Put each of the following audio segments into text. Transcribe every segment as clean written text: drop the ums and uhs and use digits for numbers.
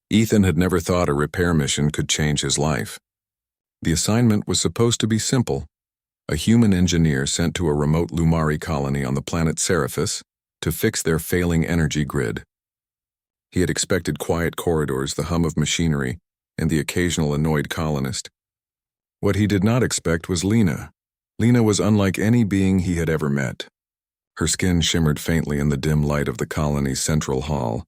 Ethan had never thought a repair mission could change his life. The assignment was supposed to be simple: a human engineer sent to a remote Lumari colony on the planet Seraphis to fix their failing energy grid. He had expected quiet corridors, the hum of machinery, and the occasional annoyed colonist. What he did not expect was Lena. Lena was unlike any being he had ever met. Her skin shimmered faintly in the dim light of the colony's central hall,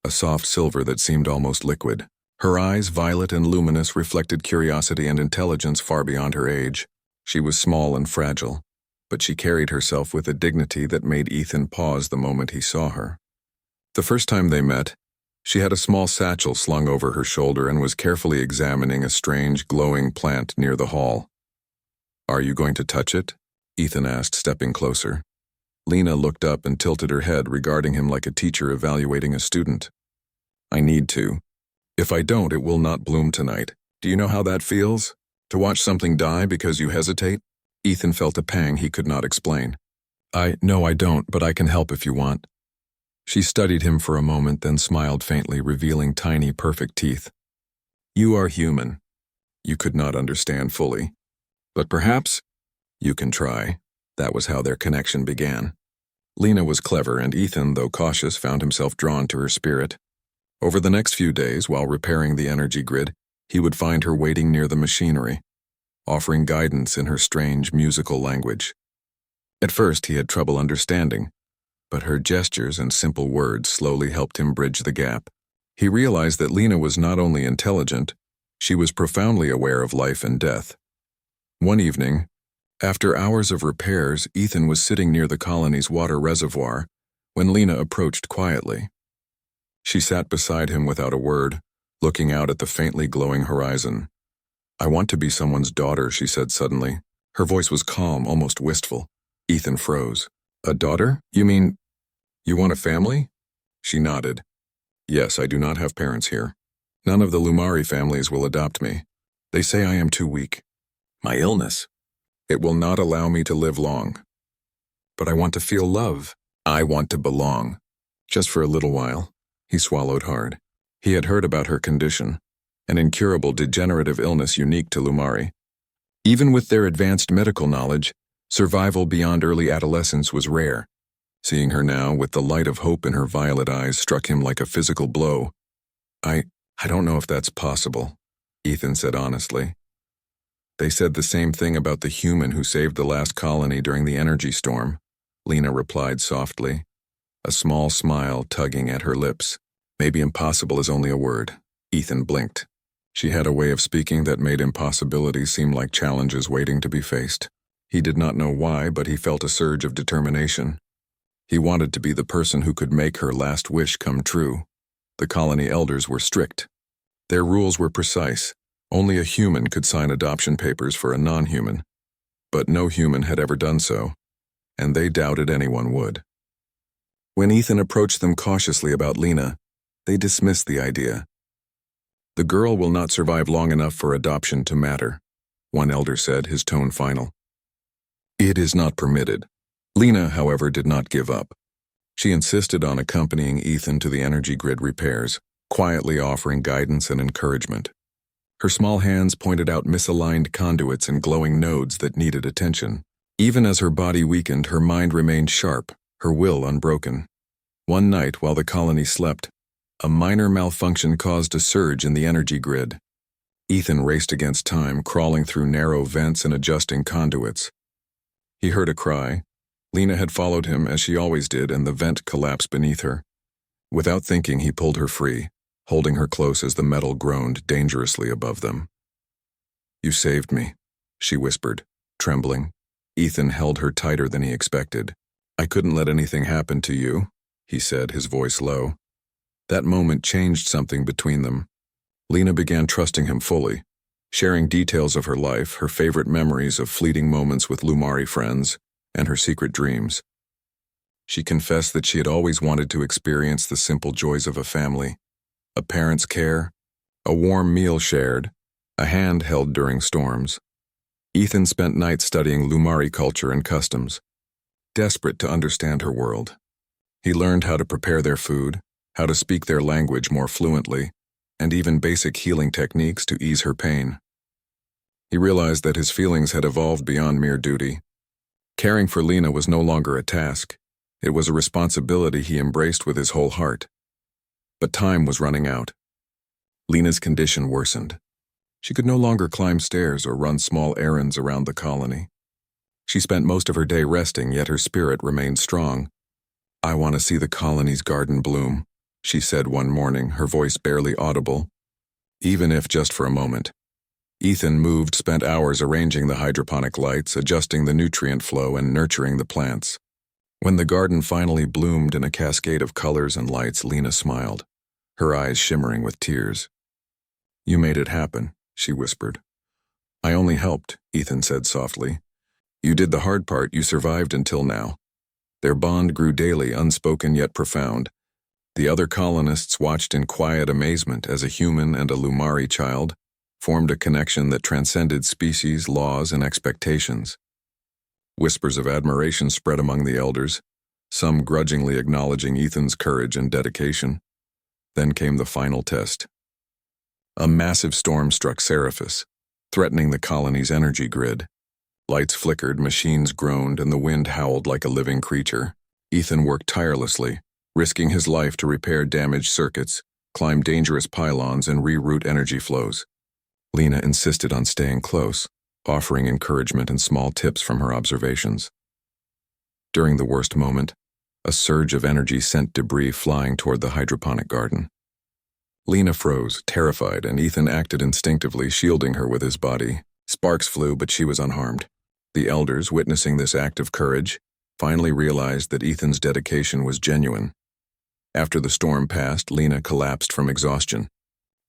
a soft silver that seemed almost liquid. Her eyes, violet and luminous, reflected curiosity and intelligence far beyond her age. She was small and fragile, but she carried herself with a dignity that made Ethan pause the moment he saw her. The first time they met, she had a small satchel slung over her shoulder and was carefully examining a strange, glowing plant near the hall. "Are you going to touch it?" Ethan asked, stepping closer. Lena looked up and tilted her head, regarding him like a teacher evaluating a student. "I need to. If I don't, it will not bloom tonight. Do you know how that feels? To watch something die because you hesitate?" Ethan felt a pang he could not explain. No, I don't, but I can help if you want." She studied him for a moment, then smiled faintly, revealing tiny, perfect teeth. "You are human. You could not understand fully. But perhaps you can try." That was how their connection began. Lena was clever, and Ethan, though cautious, found himself drawn to her spirit. Over the next few days, while repairing the energy grid, he would find her waiting near the machinery, offering guidance in her strange musical language. At first, he had trouble understanding, but her gestures and simple words slowly helped him bridge the gap. He realized that Lena was not only intelligent, she was profoundly aware of life and death. One evening, after hours of repairs, Ethan was sitting near the colony's water reservoir when Lena approached quietly. She sat beside him without a word, looking out at the faintly glowing horizon. "I want to be someone's daughter," she said suddenly. Her voice was calm, almost wistful. Ethan froze. "A daughter? You mean, you want a family?" She nodded. "Yes, I do not have parents here. None of the Lumari families will adopt me. They say I am too weak. My illness. It will not allow me to live long. But I want to feel love. I want to belong. Just for a little while." He swallowed hard. He had heard about her condition, an incurable degenerative illness unique to Lumari. Even with their advanced medical knowledge, survival beyond early adolescence was rare. Seeing her now, with the light of hope in her violet eyes, struck him like a physical blow. I don't know if that's possible," Ethan said honestly. "They said the same thing about the human who saved the last colony during the energy storm," Lena replied softly, a small smile tugging at her lips. "Maybe impossible is only a word." Ethan blinked. She had a way of speaking that made impossibilities seem like challenges waiting to be faced. He did not know why, but he felt a surge of determination. He wanted to be the person who could make her last wish come true. The colony elders were strict. Their rules were precise. Only a human could sign adoption papers for a non-human. But no human had ever done so, and they doubted anyone would. When Ethan approached them cautiously about Lena, they dismissed the idea. "The girl will not survive long enough for adoption to matter," one elder said, his tone final. "It is not permitted." Lena, however, did not give up. She insisted on accompanying Ethan to the energy grid repairs, quietly offering guidance and encouragement. Her small hands pointed out misaligned conduits and glowing nodes that needed attention. Even as her body weakened, her mind remained sharp, her will unbroken. One night, while the colony slept, a minor malfunction caused a surge in the energy grid. Ethan raced against time, crawling through narrow vents and adjusting conduits. He heard a cry. Lena had followed him as she always did, and the vent collapsed beneath her. Without thinking, he pulled her free, holding her close as the metal groaned dangerously above them. "You saved me," she whispered, trembling. Ethan held her tighter than he expected. "I couldn't let anything happen to you," he said, his voice low. That moment changed something between them. Lena began trusting him fully, sharing details of her life, her favorite memories of fleeting moments with Lumari friends, and her secret dreams. She confessed that she had always wanted to experience the simple joys of a family: a parent's care, a warm meal shared, a hand held during storms. Ethan spent nights studying Lumari culture and customs, desperate to understand her world. He learned how to prepare their food, how to speak their language more fluently, and even basic healing techniques to ease her pain. He realized that his feelings had evolved beyond mere duty. Caring for Lena was no longer a task. It was a responsibility he embraced with his whole heart. But time was running out. Lena's condition worsened. She could no longer climb stairs or run small errands around the colony. She spent most of her day resting, yet her spirit remained strong. "I want to see the colony's garden bloom," she said one morning, her voice barely audible. Even if just for a moment. Ethan spent hours arranging the hydroponic lights, adjusting the nutrient flow, and nurturing the plants. When the garden finally bloomed in a cascade of colors and lights, Lena smiled, her eyes shimmering with tears. "You made it happen," she whispered. "I only helped," Ethan said softly. "You did the hard part, you survived until now." Their bond grew daily, unspoken yet profound. The other colonists watched in quiet amazement as a human and a Lumari child formed a connection that transcended species, laws, and expectations. Whispers of admiration spread among the elders, some grudgingly acknowledging Ethan's courage and dedication. Then came the final test. A massive storm struck Scifi, threatening the colony's energy grid. Lights flickered, machines groaned, and the wind howled like a living creature. Ethan worked tirelessly, risking his life to repair damaged circuits, climb dangerous pylons, and reroute energy flows. Lena insisted on staying close, offering encouragement and small tips from her observations. During the worst moment, a surge of energy sent debris flying toward the hydroponic garden. Lena froze, terrified, and Ethan acted instinctively, shielding her with his body. Sparks flew, but she was unharmed. The elders, witnessing this act of courage, finally realized that Ethan's dedication was genuine. After the storm passed, Lena collapsed from exhaustion.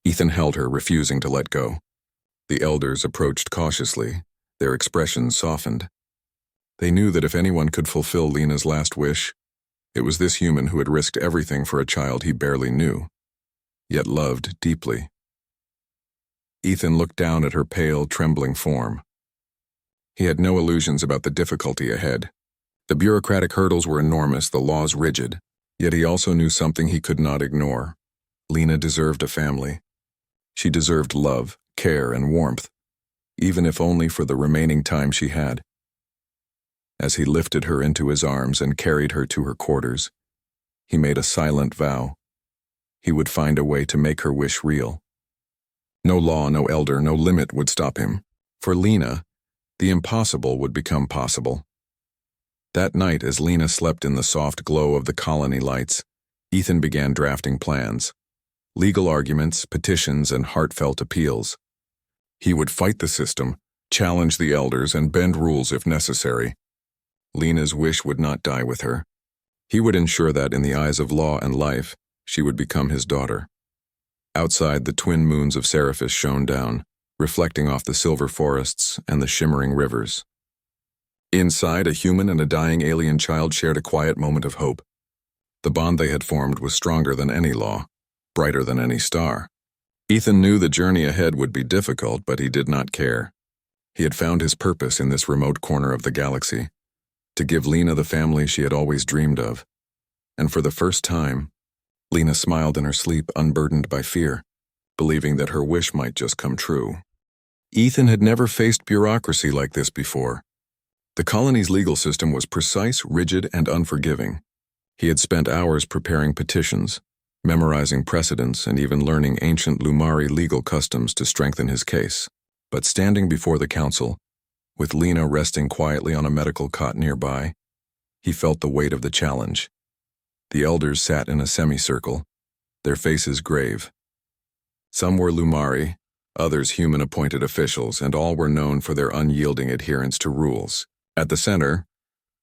Ethan held her, refusing to let go. The elders approached cautiously, their expressions softened. They knew that if anyone could fulfill Lena's last wish, it was this human who had risked everything for a child he barely knew, yet loved deeply. Ethan looked down at her pale, trembling form. He had no illusions about the difficulty ahead. The bureaucratic hurdles were enormous, the laws rigid, yet he also knew something he could not ignore. Lena deserved a family. She deserved love, care, and warmth, even if only for the remaining time she had. As he lifted her into his arms and carried her to her quarters, he made a silent vow. He would find a way to make her wish real. No law, no elder, no limit would stop him. For Lena, the impossible would become possible. That night, as Lena slept in the soft glow of the colony lights, Ethan began drafting plans. Legal arguments, petitions, and heartfelt appeals. He would fight the system, challenge the elders, and bend rules if necessary. Lena's wish would not die with her. He would ensure that, in the eyes of law and life, she would become his daughter. Outside, the twin moons of Scifi shone down, reflecting off the silver forests and the shimmering rivers. Inside, a human and a dying alien child shared a quiet moment of hope. The bond they had formed was stronger than any law, brighter than any star. Ethan knew the journey ahead would be difficult, but he did not care. He had found his purpose in this remote corner of the galaxy, to give Lena the family she had always dreamed of. And for the first time, Lena smiled in her sleep, unburdened by fear, believing that her wish might just come true. Ethan had never faced bureaucracy like this before. The colony's legal system was precise, rigid, and unforgiving. He had spent hours preparing petitions, memorizing precedents, and even learning ancient Lumari legal customs to strengthen his case. But standing before the council, with Lena resting quietly on a medical cot nearby, he felt the weight of the challenge. The elders sat in a semicircle, their faces grave. Some were Lumari, others human-appointed officials, and all were known for their unyielding adherence to rules. At the center,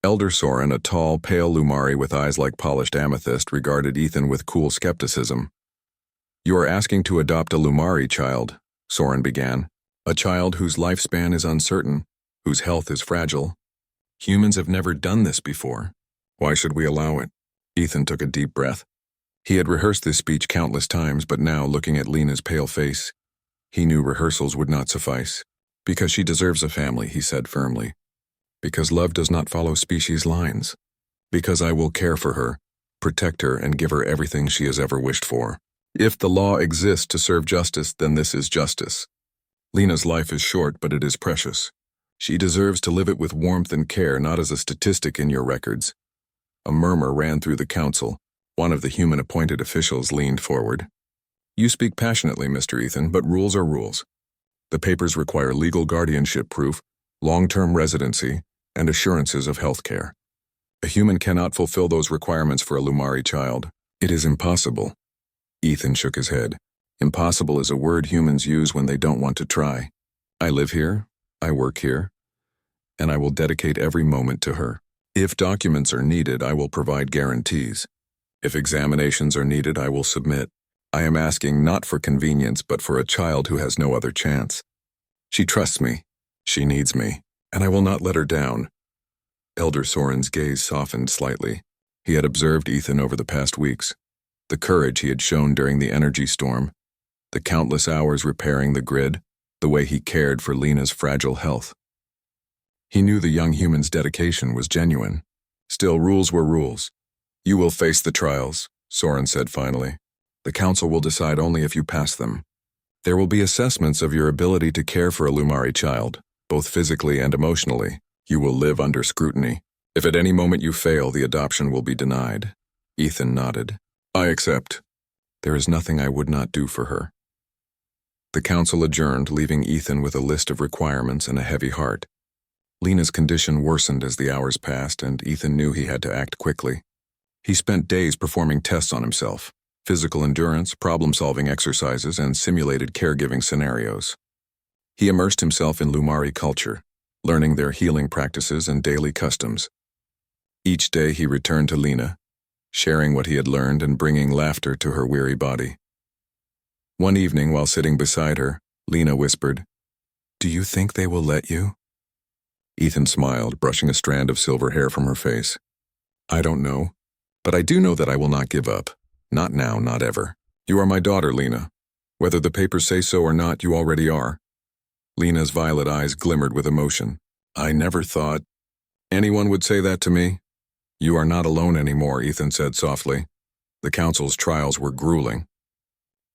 Elder Soren, a tall, pale Lumari with eyes like polished amethyst, regarded Ethan with cool skepticism. "You are asking to adopt a Lumari child," Soren began. "A child whose lifespan is uncertain, whose health is fragile. Humans have never done this before. Why should we allow it?" Ethan took a deep breath. He had rehearsed this speech countless times, but now, looking at Lena's pale face, he knew rehearsals would not suffice. "Because she deserves a family," he said firmly. "Because love does not follow species lines. Because I will care for her, protect her, and give her everything she has ever wished for." If the law exists to serve justice, then this is justice. Lena's life is short, but it is precious. She deserves to live it with warmth and care, not as a statistic in your records. A murmur ran through the council. One of the human-appointed officials leaned forward. You speak passionately, Mr. Ethan, but rules are rules. The papers require legal guardianship proof, long-term residency, and assurances of health care. A human cannot fulfill those requirements for a Lumari child. It is impossible. Ethan shook his head. Impossible is a word humans use when they don't want to try. I live here, I work here, and I will dedicate every moment to her. If documents are needed, I will provide guarantees. If examinations are needed, I will submit. I am asking not for convenience, but for a child who has no other chance. She trusts me. She needs me, and I will not let her down. Elder Soren's gaze softened slightly. He had observed Ethan over the past weeks. The courage he had shown during the energy storm, the countless hours repairing the grid, the way he cared for Lena's fragile health. He knew the young human's dedication was genuine. Still, rules were rules. You will face the trials, Soren said finally. The council will decide only if you pass them. There will be assessments of your ability to care for a Lumari child, both physically and emotionally. You will live under scrutiny. If at any moment you fail, the adoption will be denied. Ethan nodded. I accept. There is nothing I would not do for her. The council adjourned, leaving Ethan with a list of requirements and a heavy heart. Lena's condition worsened as the hours passed, and Ethan knew he had to act quickly. He spent days performing tests on himself. Physical endurance, problem-solving exercises, and simulated caregiving scenarios. He immersed himself in Lumari culture, learning their healing practices and daily customs. Each day he returned to Lena, sharing what he had learned and bringing laughter to her weary body. One evening, while sitting beside her, Lena whispered, "Do you think they will let you?" Ethan smiled, brushing a strand of silver hair from her face. "I don't know, but I do know that I will not give up. Not now, not ever. You are my daughter, Lena. Whether the papers say so or not, you already are." Lena's violet eyes glimmered with emotion. "I never thought anyone would say that to me." "You are not alone anymore," Ethan said softly. The council's trials were grueling.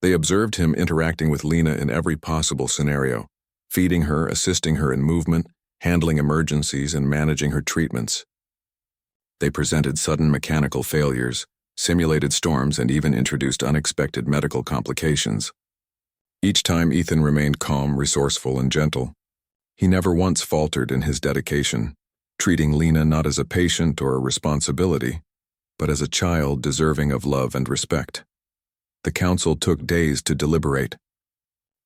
They observed him interacting with Lena in every possible scenario, feeding her, assisting her in movement, handling emergencies, and managing her treatments. They presented sudden mechanical failures, simulated storms, and even introduced unexpected medical complications. Each time Ethan remained calm, resourceful, and gentle. He never once faltered in his dedication, treating Lena not as a patient or a responsibility, but as a child deserving of love and respect. The council took days to deliberate.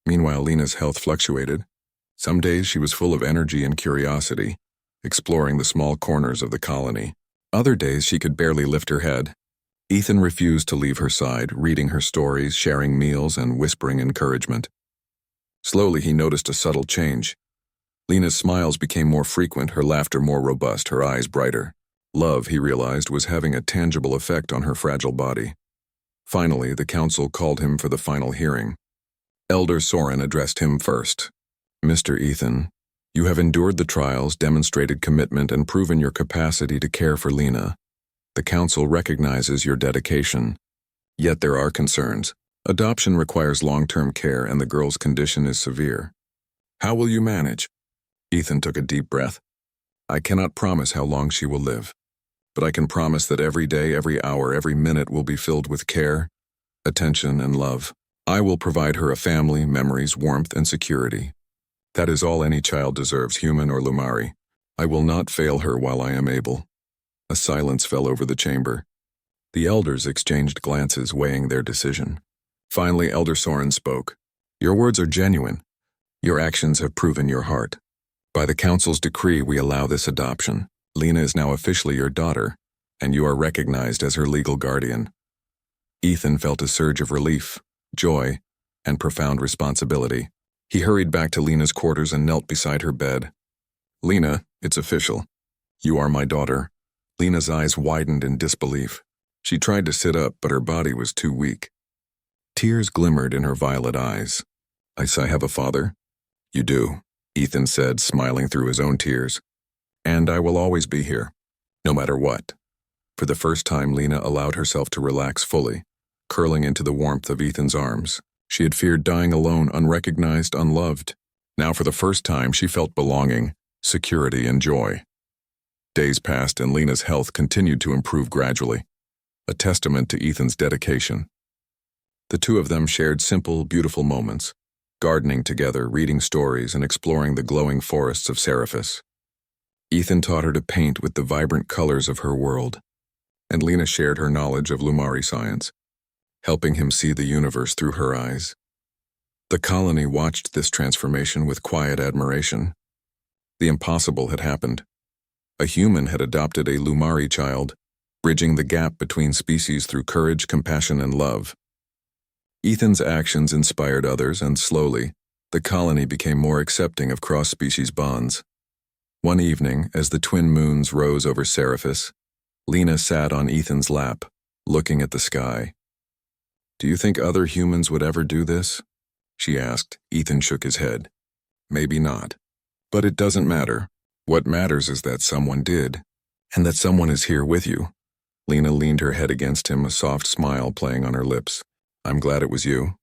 Meanwhile, Lena's health fluctuated. Some days she was full of energy and curiosity, exploring the small corners of the colony. Other days she could barely lift her head. Ethan refused to leave her side, reading her stories, sharing meals, and whispering encouragement. Slowly he noticed a subtle change. Lena's smiles became more frequent, her laughter more robust, her eyes brighter. Love, he realized, was having a tangible effect on her fragile body. Finally, the council called him for the final hearing. Elder Soren addressed him first. "Mr. Ethan, you have endured the trials, demonstrated commitment, and proven your capacity to care for Lena. The council recognizes your dedication. Yet there are concerns. Adoption requires long-term care, and the girl's condition is severe. How will you manage?" Ethan took a deep breath. "I cannot promise how long she will live, but I can promise that every day, every hour, every minute will be filled with care, attention, and love. I will provide her a family, memories, warmth, and security. That is all any child deserves, human or Lumari. I will not fail her while I am able." A silence fell over the chamber. The elders exchanged glances, weighing their decision. Finally, Elder Soren spoke. "Your words are genuine. Your actions have proven your heart. By the council's decree, we allow this adoption. Lena is now officially your daughter, and you are recognized as her legal guardian." Ethan felt a surge of relief, joy, and profound responsibility. He hurried back to Lena's quarters and knelt beside her bed. "Lena, it's official. You are my daughter." Lena's eyes widened in disbelief. She tried to sit up, but her body was too weak. Tears glimmered in her violet eyes. "I have a father?" "You do," Ethan said, smiling through his own tears. "And I will always be here, no matter what." For the first time, Lena allowed herself to relax fully, curling into the warmth of Ethan's arms. She had feared dying alone, unrecognized, unloved. Now for the first time she felt belonging, security, and joy. Days passed and Lena's health continued to improve gradually, a testament to Ethan's dedication. The two of them shared simple, beautiful moments, gardening together, reading stories, and exploring the glowing forests of Scifi. Ethan taught her to paint with the vibrant colors of her world, and Lena shared her knowledge of Lumari science, helping him see the universe through her eyes. The colony watched this transformation with quiet admiration. The impossible had happened. A human had adopted a Lumari child, bridging the gap between species through courage, compassion, and love. Ethan's actions inspired others, and slowly, the colony became more accepting of cross-species bonds. One evening, as the twin moons rose over Scifi, Lena sat on Ethan's lap, looking at the sky. "Do you think other humans would ever do this?" she asked. Ethan shook his head. "Maybe not. But it doesn't matter. What matters is that someone did, and that someone is here with you." Lena leaned her head against him, a soft smile playing on her lips. "I'm glad it was you."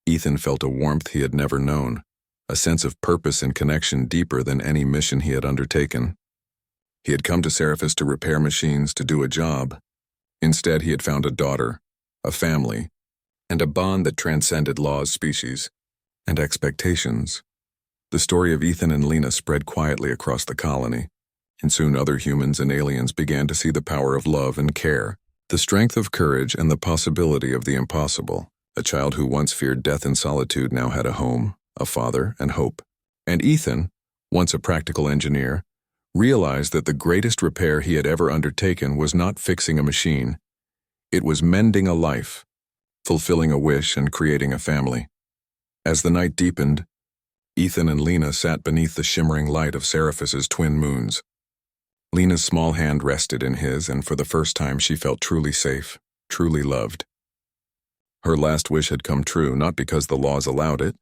Ethan felt a warmth he had never known, a sense of purpose and connection deeper than any mission he had undertaken. He had come to Scifi to repair machines, to do a job. Instead, he had found a daughter, a family, and a bond that transcended laws, species, and expectations. The story of Ethan and Lena spread quietly across the colony, and soon other humans and aliens began to see the power of love and care, the strength of courage, and the possibility of the impossible. A child who once feared death and solitude now had a home, a father, and hope. And Ethan, once a practical engineer, realized that the greatest repair he had ever undertaken was not fixing a machine. It was mending a life, fulfilling a wish, and creating a family. As the night deepened, Ethan and Lena sat beneath the shimmering light of Scifi's twin moons. Lena's small hand rested in his, and for the first time she felt truly safe, truly loved. Her last wish had come true, not because the laws allowed it,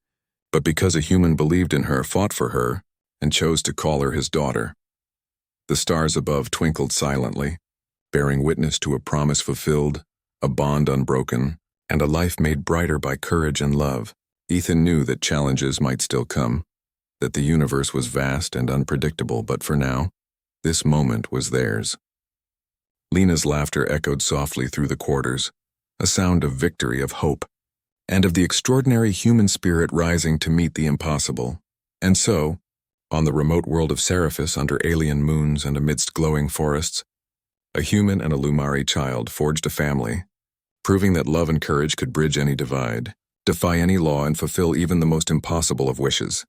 but because a human believed in her, fought for her, and chose to call her his daughter. The stars above twinkled silently, bearing witness to a promise fulfilled, a bond unbroken, and a life made brighter by courage and love. Ethan knew that challenges might still come, that the universe was vast and unpredictable, but for now, this moment was theirs. Lena's laughter echoed softly through the quarters, a sound of victory, of hope, and of the extraordinary human spirit rising to meet the impossible. And so, on the remote world of Scifi, under alien moons and amidst glowing forests, a human and a Lumari child forged a family, proving that love and courage could bridge any divide, defy any law, and fulfill even the most impossible of wishes.